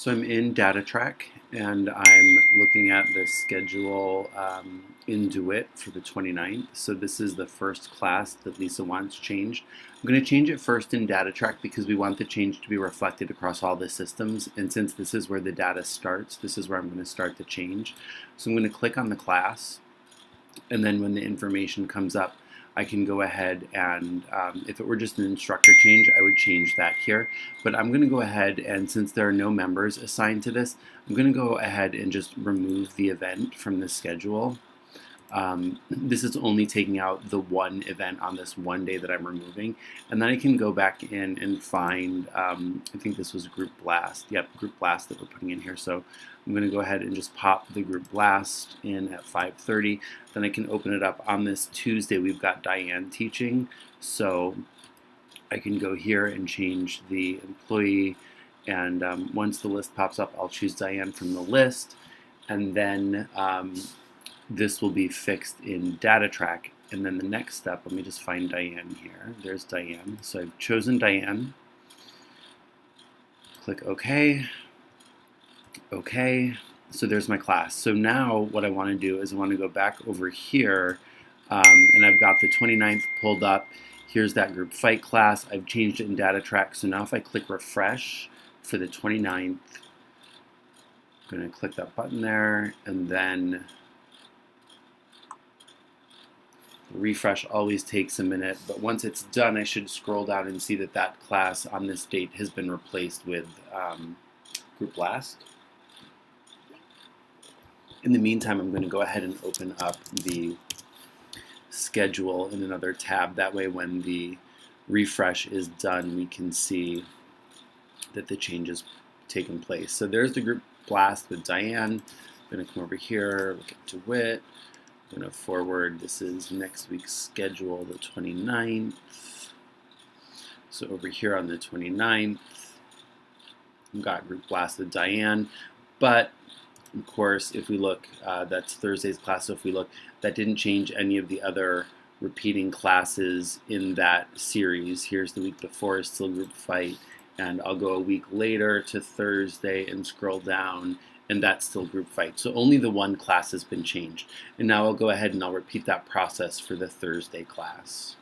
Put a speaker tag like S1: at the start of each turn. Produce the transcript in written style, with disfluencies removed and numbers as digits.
S1: So I'm in Datatrak and I'm looking at the schedule in DeWitt for the 29th. So this is the first class that Lisa wants changed. I'm going to change it first in Datatrak because we want the change to be reflected across all the systems. And since this is where the data starts, this is where I'm going to start the change. So I'm going to click on the class, and then when the information comes up, I can go ahead and, if it were just an instructor change, I would change that here. But I'm going to go ahead and, since there are no members assigned to this, I'm going to go ahead and just remove the event from the schedule. This is only taking out the one event on this one day that I'm removing. And then I can go back in and find, I think this was Group Blast. Yep, Group Blast that we're putting in here. So I'm going to go ahead and just pop the Group Blast in at 5:30. Then I can open it up. On this Tuesday, we've got Diane teaching. So I can go here and change the employee. And once the list pops up, I'll choose Diane from the list. And then this will be fixed in Datatrak. And then the next step, let me just find Diane here. There's Diane. So I've chosen Diane. Click OK. OK. So there's my class. So now what I want to do is I want to go back over here, and I've got the 29th pulled up. Here's that group fight class. I've changed it in Datatrak. So now if I click refresh for the 29th, I'm going to click that button there, and then refresh always takes a minute, but once it's done, I should scroll down and see that that class on this date has been replaced with Group Blast. In the meantime, I'm going to go ahead and open up the schedule in another tab. That way, when the refresh is done, we can see that the change has taken place. So there's the Group Blast with Diane. I'm going to come over here, look at DeWitt. I'm going to forward, this is next week's schedule, the 29th. So over here on the 29th, we've got Group Blast with Diane. But, of course, if we look, that's Thursday's class, so if we look, that didn't change any of the other repeating classes in that series. Here's the week before, is still Group Fight. And I'll go a week later to Thursday and scroll down, and that's still Group Fight. So only the one class has been changed. And now I'll go ahead and I'll repeat that process for the Thursday class.